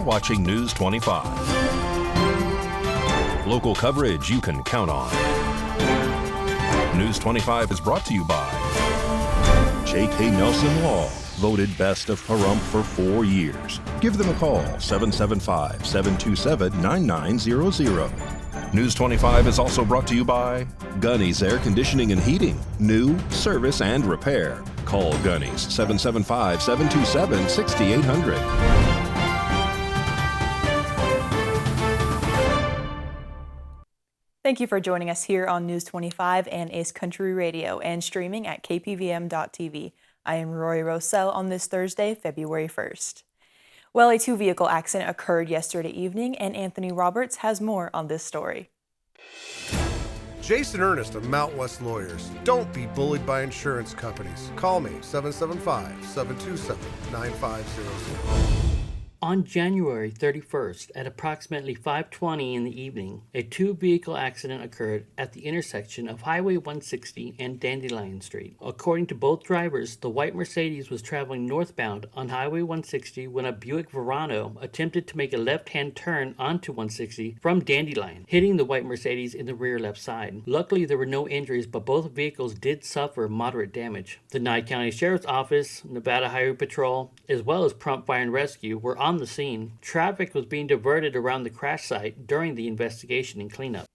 watching News 25. Local coverage you can count on. News 25 is brought to you by J.K. Nelson Law, voted best of Pahrump for 4 years. Give them a call, 775-727-9900. News 25 is also brought to you by Gunny's Air Conditioning and Heating. New, service, and repair. Call Gunny's, 775-727-6800. Thank you for joining us here on News 25 and Ace Country Radio and streaming at KPVM.TV. I am Rory Rosell on this Thursday, February 1st. Well, a two-vehicle accident occurred yesterday evening, and Anthony Roberts has more on this story. Jason Ernest of Mount West Lawyers. Don't be bullied by insurance companies. Call me, 775-727-9500. On January 31st, at approximately 5:20 in the evening, a two-vehicle accident occurred at the intersection of Highway 160 and Dandelion Street. According to both drivers, the white Mercedes was traveling northbound on Highway 160 when a Buick Verano attempted to make a left-hand turn onto 160 from Dandelion, hitting the white Mercedes in the rear left side. Luckily, there were no injuries, but both vehicles did suffer moderate damage. The Nye County Sheriff's Office, Nevada Highway Patrol, as well as Pahrump Fire and Rescue were on the scene. Traffic was being diverted around the crash site during the investigation and cleanup.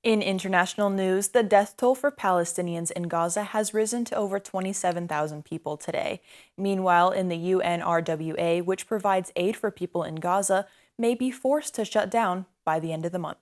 In international news, the death toll for Palestinians in Gaza has risen to over 27,000 people today. Meanwhile, in the UNRWA, which provides aid for people in Gaza, may be forced to shut down by the end of the month.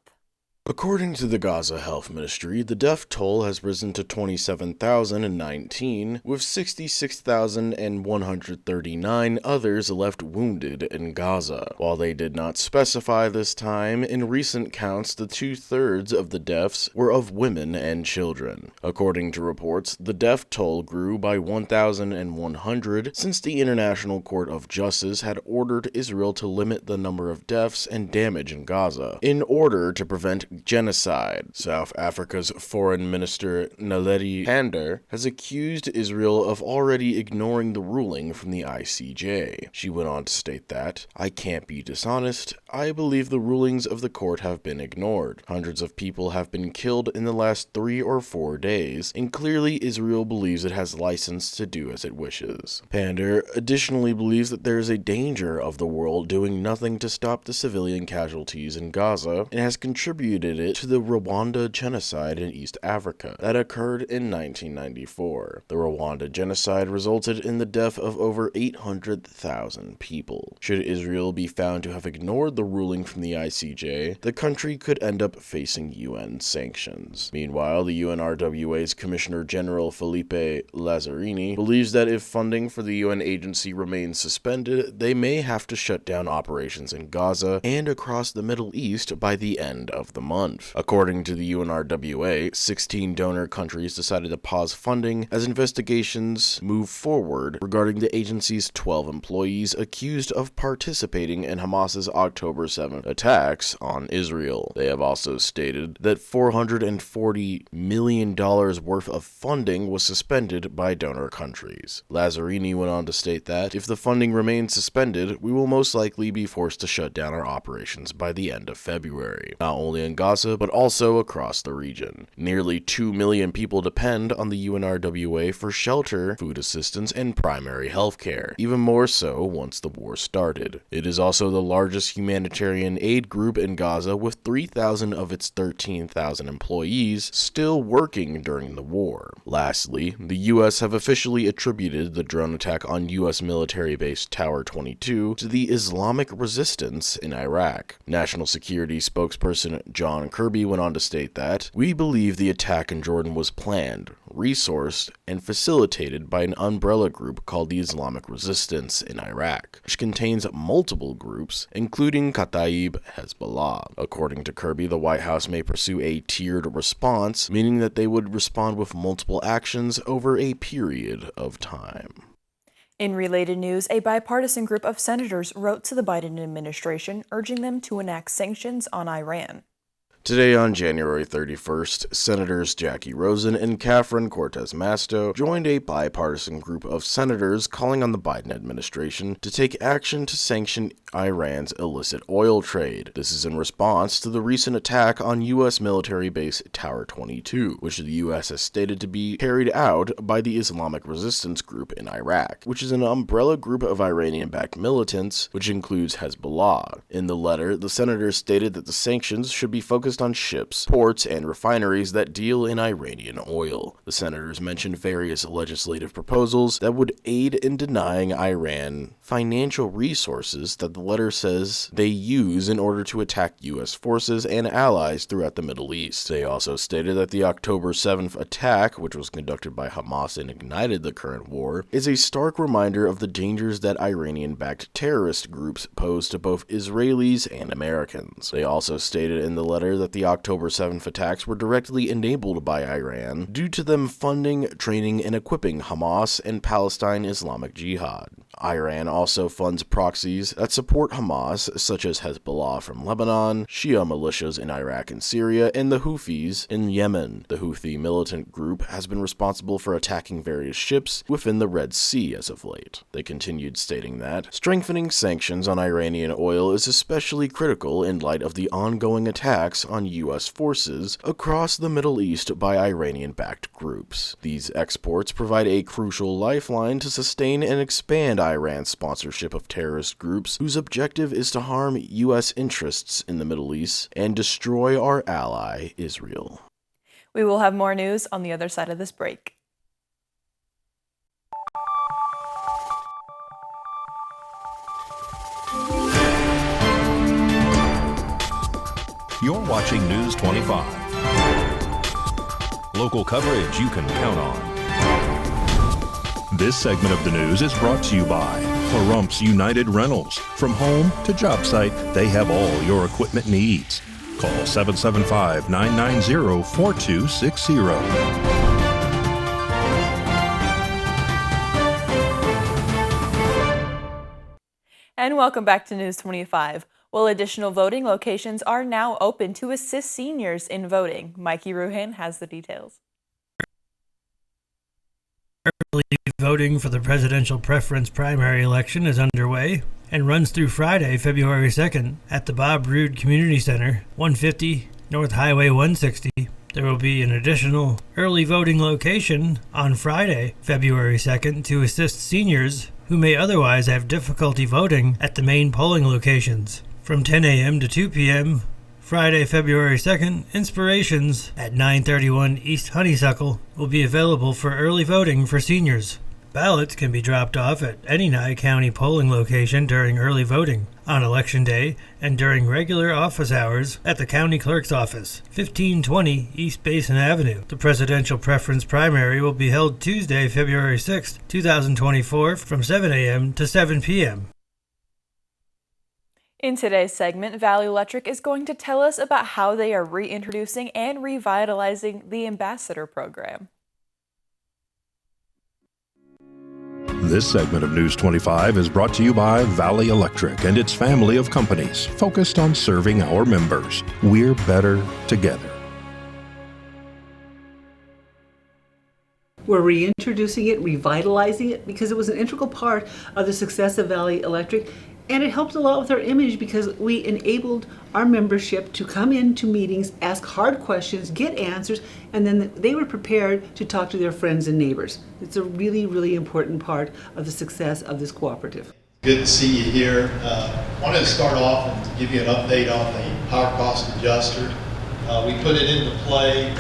According to the Gaza Health Ministry, the death toll has risen to 27,019, with 66,139 others left wounded in Gaza. While they did not specify this time, in recent counts, the 2/3 of the deaths were of women and children. According to reports, the death toll grew by 1,100 since the International Court of Justice had ordered Israel to limit the number of deaths and damage in Gaza in order to prevent genocide. South Africa's Foreign Minister Naledi Pandor has accused Israel of already ignoring the ruling from the ICJ. She went on to state that, "I can't be dishonest. I believe the rulings of the court have been ignored. Hundreds of people have been killed in the last 3 or 4 days, and clearly Israel believes it has license to do as it wishes." Pandor additionally believes that there is a danger of the world doing nothing to stop the civilian casualties in Gaza, and has contributed it to the Rwanda genocide in East Africa that occurred in 1994. The Rwanda genocide resulted in the death of over 800,000 people. Should Israel be found to have ignored the ruling from the ICJ, the country could end up facing UN sanctions. Meanwhile, the UNRWA's Commissioner General Felipe Lazzarini believes that if funding for the UN agency remains suspended, they may have to shut down operations in Gaza and across the Middle East by the end of the month. According to the UNRWA, 16 donor countries decided to pause funding as investigations move forward regarding the agency's 12 employees accused of participating in Hamas's October 7th attacks on Israel. They have also stated that $440 million worth of funding was suspended by donor countries. Lazzarini went on to state that, "If the funding remains suspended, we will most likely be forced to shut down our operations by the end of February, not only in Gaza, but also across the region. Nearly 2 million people depend on the UNRWA for shelter, food assistance, and primary health care, even more so once the war started. It is also the largest humanitarian aid group in Gaza, with 3,000 of its 13,000 employees still working during the war. Lastly, the U.S. have officially attributed the drone attack on U.S. military base Tower 22 to the Islamic resistance in Iraq. National Security spokesperson John Kirby went on to state that, "We believe the attack in Jordan was planned, resourced, and facilitated by an umbrella group called the Islamic Resistance in Iraq, which contains multiple groups, including Kataib Hezbollah." According to Kirby, the White House may pursue a tiered response, meaning that they would respond with multiple actions over a period of time. In related news, a bipartisan group of senators wrote to the Biden administration urging them to enact sanctions on Iran. Today on January 31st, Senators Jackie Rosen and Catherine Cortez Masto joined a bipartisan group of senators calling on the Biden administration to take action to sanction Iran's illicit oil trade. This is in response to the recent attack on U.S. military base Tower 22, which the U.S. has stated to be carried out by the Islamic Resistance Group in Iraq, which is an umbrella group of Iranian-backed militants, which includes Hezbollah. In the letter, the senators stated that the sanctions should be focused on ships, ports, and refineries that deal in Iranian oil. The senators mentioned various legislative proposals that would aid in denying Iran financial resources that the letter says they use in order to attack U.S. forces and allies throughout the Middle East. They also stated that the October 7th attack, which was conducted by Hamas and ignited the current war, is a stark reminder of the dangers that Iranian-backed terrorist groups pose to both Israelis and Americans. They also stated in the letter that the October 7th attacks were directly enabled by Iran due to them funding, training, and equipping Hamas and Palestine Islamic Jihad. Iran also funds proxies that support Hamas, such as Hezbollah from Lebanon, Shia militias in Iraq and Syria, and the Houthis in Yemen. The Houthi militant group has been responsible for attacking various ships within the Red Sea as of late. They continued stating that strengthening sanctions on Iranian oil is especially critical in light of the ongoing attacks on U.S. forces across the Middle East by Iranian-backed groups. These exports provide a crucial lifeline to sustain and expand Iran's sponsorship of terrorist groups whose objective is to harm U.S. interests in the Middle East and destroy our ally, Israel. We will have more news on the other side of this break. You're watching News 25. Local coverage you can count on. This segment of the news is brought to you by Pahrump's United Rentals. From home to job site, they have all your equipment needs. Call 775-990-4260. And welcome back to News 25. Well, additional voting locations are now open to assist seniors in voting. Mikey Ruhan has the details. Early voting for the presidential preference primary election is underway and runs through Friday, February 2nd at the Bob Roode Community Center, 150 North Highway 160. There will be an additional early voting location on Friday, February 2nd to assist seniors who may otherwise have difficulty voting at the main polling locations. From 10 a.m. to 2 p.m., Friday, February 2nd, Inspirations at 931 East Honeysuckle will be available for early voting for seniors. Ballots can be dropped off at any Nye County polling location during early voting, on Election Day, and during regular office hours at the County Clerk's Office, 1520 East Basin Avenue. The presidential preference primary will be held Tuesday, February 6, 2024, from 7 a.m. to 7 p.m. In today's segment, Valley Electric is going to tell us about how they are reintroducing and revitalizing the Ambassador program. This segment of News 25 is brought to you by Valley Electric and its family of companies focused on serving our members. We're better together. We're reintroducing it, revitalizing it, because it was an integral part of the success of Valley Electric. And it helped a lot with our image because we enabled our membership to come into meetings, ask hard questions, get answers, and then they were prepared to talk to their friends and neighbors. It's a really, really important part of the success of this cooperative. Good to see you here. Wanted to start off and give you an update on the power cost adjuster. We put it into play in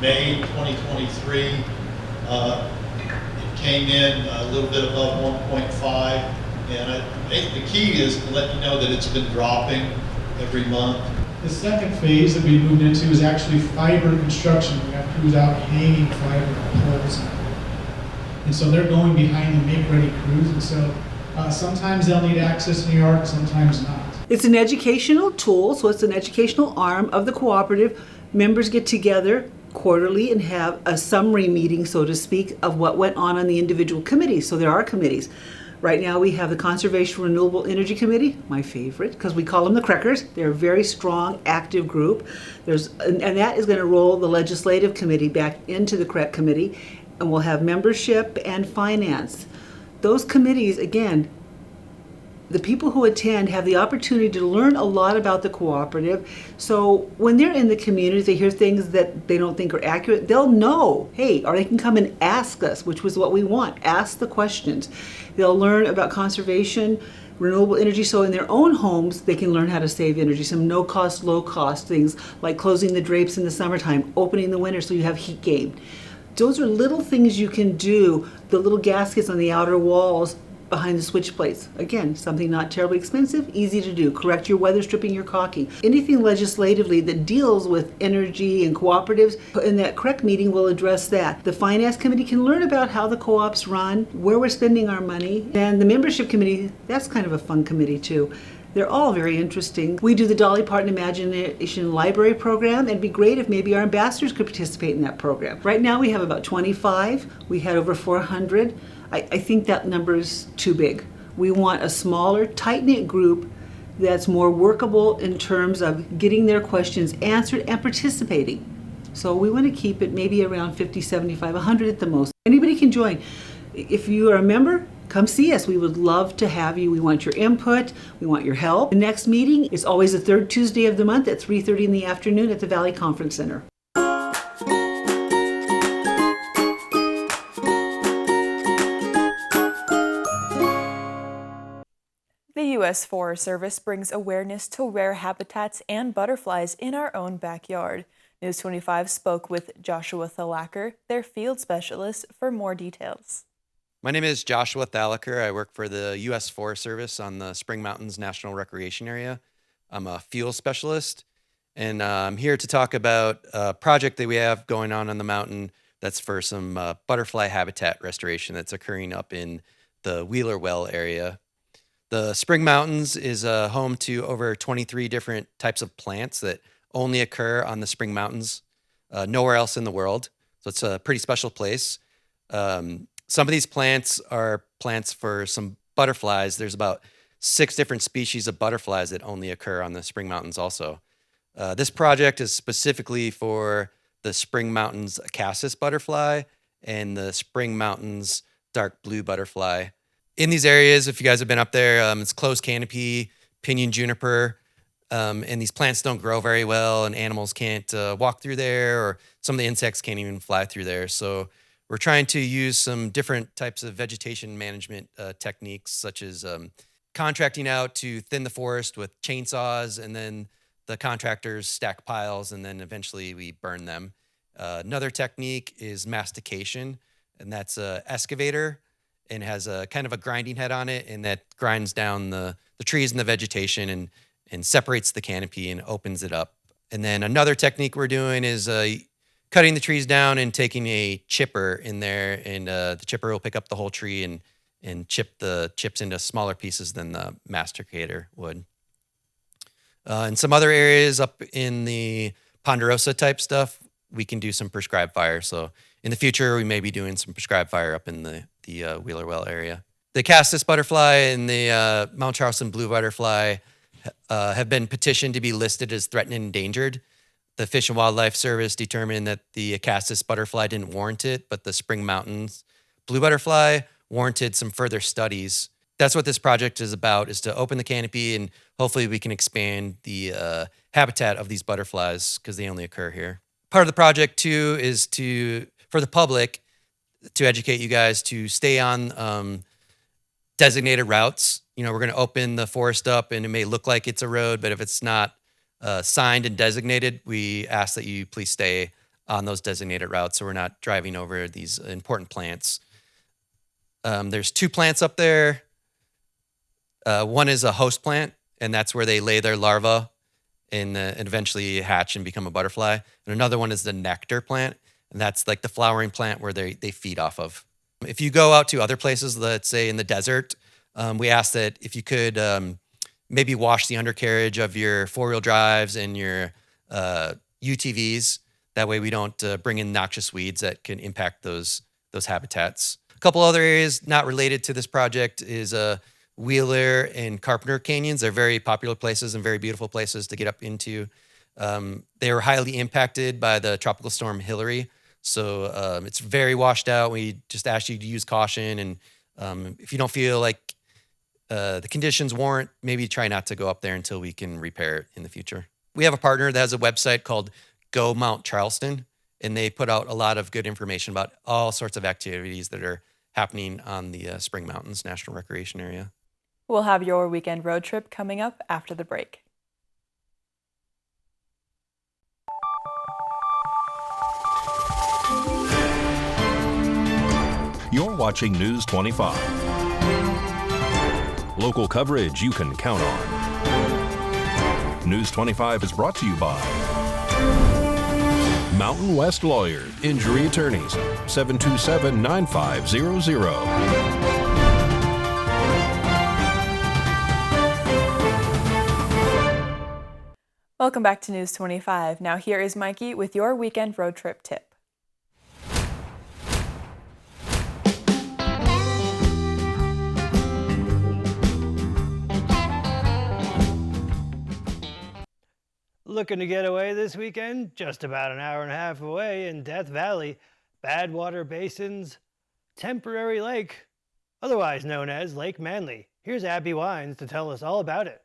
May 2023. It came in a little bit above 1.5. And I think the key is to let you know that it's been dropping every month. The second phase that we moved into is actually fiber construction. We have crews out hanging fiber poles. And so they're going behind the make-ready crews. And so sometimes they'll need access New York, sometimes not. It's an educational tool, so it's an educational arm of the cooperative. Members get together quarterly and have a summary meeting, so to speak, of what went on the individual committees. So there are committees. Right now we have the Conservation Renewable Energy Committee, my favorite, because we call them the Crackers. They're a very strong, active group. And that is going to roll the Legislative Committee back into the CREC Committee, and we'll have membership and finance. Those committees, again, the people who attend have the opportunity to learn a lot about the cooperative. So when they're in the community, they hear things that they don't think are accurate, they'll know, hey, or they can come and ask us, which was what we want. Ask the questions. They'll learn about conservation, renewable energy, so in their own homes, they can learn how to save energy. Some no-cost, low-cost things like closing the drapes in the summertime, opening the winter so you have heat gain. Those are little things you can do. The little gaskets on the outer walls behind the switch plates. Again, something not terribly expensive, easy to do. Correct your weather stripping, your caulking. Anything legislatively that deals with energy and cooperatives, in that CREC meeting will address that. The Finance Committee can learn about how the co-ops run, where we're spending our money, and the Membership Committee, that's kind of a fun committee too. They're all very interesting. We do the Dolly Parton Imagination Library program, and it'd be great if maybe our ambassadors could participate in that program. Right now we have about 25. We had over 400. I think that number is too big. We want a smaller, tight-knit group that's more workable in terms of getting their questions answered and participating. So we want to keep it maybe around 50, 75, 100 at the most. Anybody can join. If you are a member, come see us. We would love to have you. We want your input. We want your help. The next meeting is always the third Tuesday of the month at 3:30 in the afternoon at the Valley Conference Center. The U.S. Forest Service brings awareness to rare habitats and butterflies in our own backyard. News 25 spoke with Joshua Thalacker, their field specialist, for more details. My name is Joshua Thalacker. I work for the U.S. Forest Service on the Spring Mountains National Recreation Area. I'm a field specialist, and I'm here to talk about a project that we have going on the mountain that's for some butterfly habitat restoration that's occurring up in the Wheeler Well area. The Spring Mountains is home to over 23 different types of plants that only occur on the Spring Mountains, nowhere else in the world. So it's a pretty special place. Some of these plants are plants for some butterflies. There's about 6 different species of butterflies that only occur on the Spring Mountains also. This project is specifically for the Spring Mountains Acacis butterfly and the Spring Mountains dark blue butterfly. In these areas, if you guys have been up there, it's closed canopy, pinyon juniper, and these plants don't grow very well, and animals can't walk through there, or some of the insects can't even fly through there. So we're trying to use some different types of vegetation management techniques, such as contracting out to thin the forest with chainsaws, and then the contractors stack piles, and then eventually we burn them. Another technique is mastication, and that's an excavator, and has a kind of a grinding head on it, and that grinds down the trees and the vegetation and separates the canopy and opens it up. And then another technique we're doing is cutting the trees down and taking a chipper in there, and the chipper will pick up the whole tree and chip the chips into smaller pieces than the masticator would. In some other areas up in the ponderosa type stuff, we can do some prescribed fire. So in the future, we may be doing some prescribed fire up in the Wheeler Well area. The Cassis butterfly and the Mount Charleston blue butterfly have been petitioned to be listed as threatened and endangered. The Fish and Wildlife Service determined that the Cassis butterfly didn't warrant it, but the Spring Mountains blue butterfly warranted some further studies. That's what this project is about, is to open the canopy, and hopefully we can expand the habitat of these butterflies because they only occur here. Part of the project too is for the public, to educate you guys to stay on designated routes. You know, we're going to open the forest up, and it may look like it's a road, but if it's not signed and designated, we ask that you please stay on those designated routes so we're not driving over these important plants. There's 2 plants up there. One is a host plant, and that's where they lay their larvae and eventually hatch and become a butterfly. And another one is the nectar plant, and that's like the flowering plant where they feed off of. If you go out to other places, let's say in the desert, we ask that if you could maybe wash the undercarriage of your 4-wheel drives and your UTVs. That way we don't bring in noxious weeds that can impact those habitats. couple other areas not related to this project is Wheeler and Carpenter Canyons. They're very popular places and very beautiful places to get up into. They were highly impacted by the tropical storm Hillary. So it's very washed out. We just ask you to use caution. And if you don't feel like the conditions warrant, maybe try not to go up there until we can repair it in the future. We have a partner that has a website called Go Mount Charleston, and they put out a lot of good information about all sorts of activities that are happening on the Spring Mountains National Recreation Area. We'll have your weekend road trip coming up after the break. You're watching News 25. Local coverage you can count on. News 25 is brought to you by Mountain West Lawyer, Injury Attorneys, 727-9500. Welcome back to News 25. Now here is Mikey with your weekend road trip tip. Looking to get away this weekend? Just about an hour and a half away in Death Valley, Badwater Basin's temporary lake, otherwise known as Lake Manly. Here's Abby Wines to tell us all about it.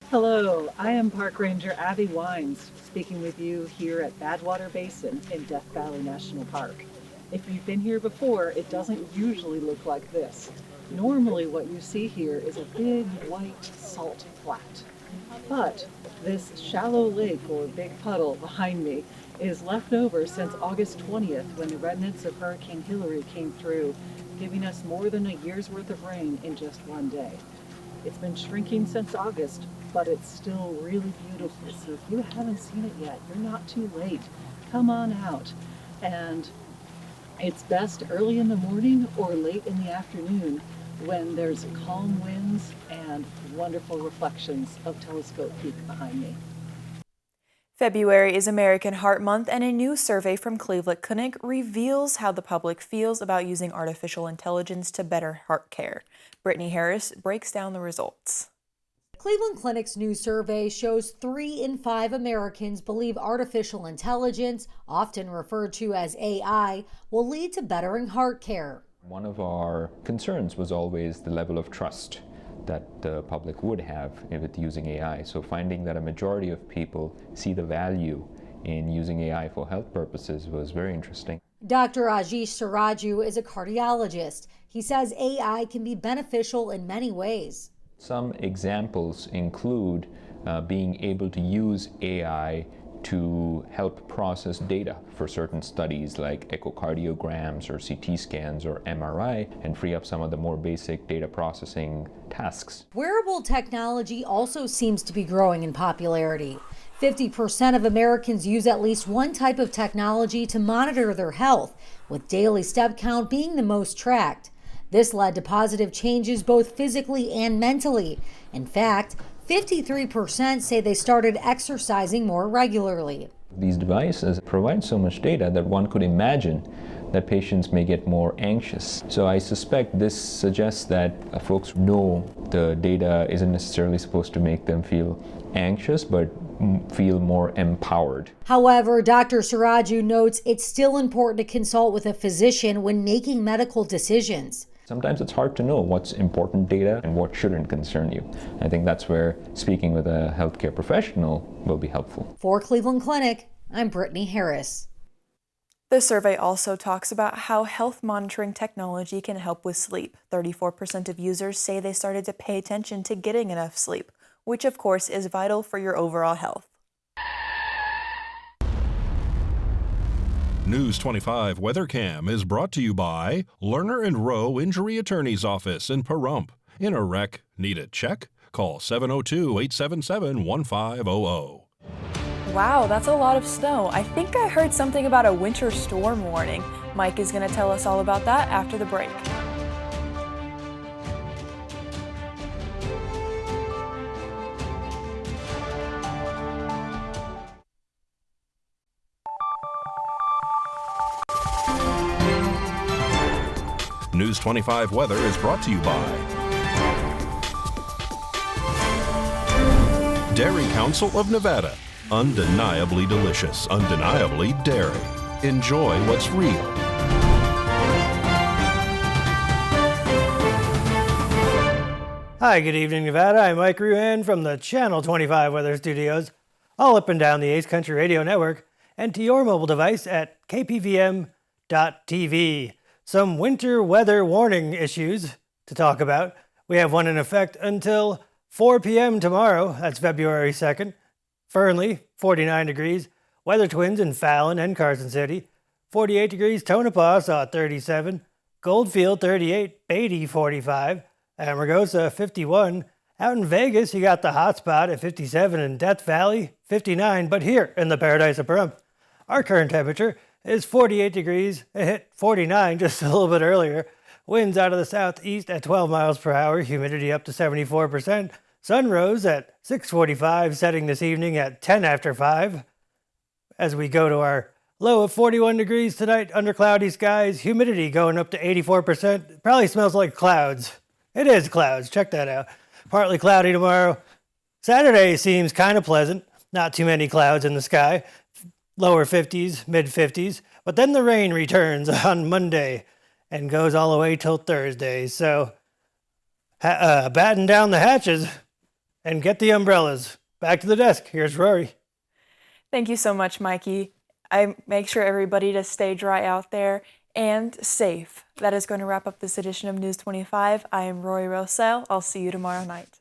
Hello, I am Park Ranger Abby Wines, speaking with you here at Badwater Basin in Death Valley National Park. If you've been here before, it doesn't usually look like this. Normally what you see here is a big white salt flat. But this shallow lake, or big puddle behind me, is left over since August 20th when the remnants of Hurricane Hillary came through, giving us more than a year's worth of rain in just one day. It's been shrinking since August, but it's still really beautiful. So if you haven't seen it yet, you're not too late. Come on out. And it's best early in the morning or late in the afternoon when there's calm winds and wonderful reflections of Telescope Peak behind me. February is American Heart Month, and a new survey from Cleveland Clinic reveals how the public feels about using artificial intelligence to better heart care. Brittany Harris breaks down the results. Cleveland Clinic's new survey shows 3 in 5 Americans believe artificial intelligence, often referred to as AI, will lead to bettering heart care. One of our concerns was always the level of trust that the public would have with using AI. So finding that a majority of people see the value in using AI for health purposes was very interesting. Dr. Ashish Suraju is a cardiologist. He says AI can be beneficial in many ways. Some examples include being able to use AI to help process data for certain studies like echocardiograms or CT scans or MRI, and free up some of the more basic data processing tasks. Wearable technology also seems to be growing in popularity. 50% of Americans use at least one type of technology to monitor their health, with daily step count being the most tracked. This led to positive changes both physically and mentally. In fact, 53% say they started exercising more regularly. These devices provide so much data that one could imagine that patients may get more anxious. So I suspect this suggests that folks know the data isn't necessarily supposed to make them feel anxious, but feel more empowered. However, Dr. Suraju notes it's still important to consult with a physician when making medical decisions. Sometimes it's hard to know what's important data and what shouldn't concern you. I think that's where speaking with a healthcare professional will be helpful. For Cleveland Clinic, I'm Brittany Harris. The survey also talks about how health monitoring technology can help with sleep. 34% of users say they started to pay attention to getting enough sleep, which of course is vital for your overall health. News 25 WeatherCam is brought to you by Lerner and Rowe Injury Attorney's Office in Pahrump. In a wreck, need a check? Call 702-877-1500. Wow, that's a lot of snow. I think I heard something about a winter storm warning. Mike is going to tell us all about that after the break. News 25 weather is brought to you by Dairy Council of Nevada. Undeniably delicious, undeniably dairy. Enjoy what's real. Hi, good evening, Nevada. I'm Mike Ruhan from the Channel 25 Weather Studios, all up and down the Ace Country Radio Network, and to your mobile device at KPVM.TV. Some winter weather warning issues to talk about. We have one in effect until 4 p.m. tomorrow. That's February 2nd. Fernley, 49 degrees. Weather Twins in Fallon and Carson City. 48 degrees. Tonopah saw 37. Goldfield, 38. Beatty, 45. Amargosa, 51. Out in Vegas, you got the hot spot at 57 in Death Valley, 59. But here in the paradise of Pahrump, our current temperature is 48 degrees. It hit 49 just a little bit earlier. Winds out of the southeast at 12 miles per hour. Humidity up to 74%. Sun rose at 6:45, setting this evening at 10 after 5. As we go to our low of 41 degrees tonight under cloudy skies, humidity going up to 84%. It probably smells like clouds. It is clouds. Check that out. Partly cloudy tomorrow. Saturday seems kind of pleasant. Not too many clouds in the sky. Lower 50s, mid 50s. But then the rain returns on Monday and goes all the way till Thursday. So batten down the hatches and get the umbrellas. Back to the desk. Here's Rory. Thank you so much, Mikey. I make sure everybody to stay dry out there and safe. That is going to wrap up this edition of News 25. I am Rory Rossell. I'll see you tomorrow night.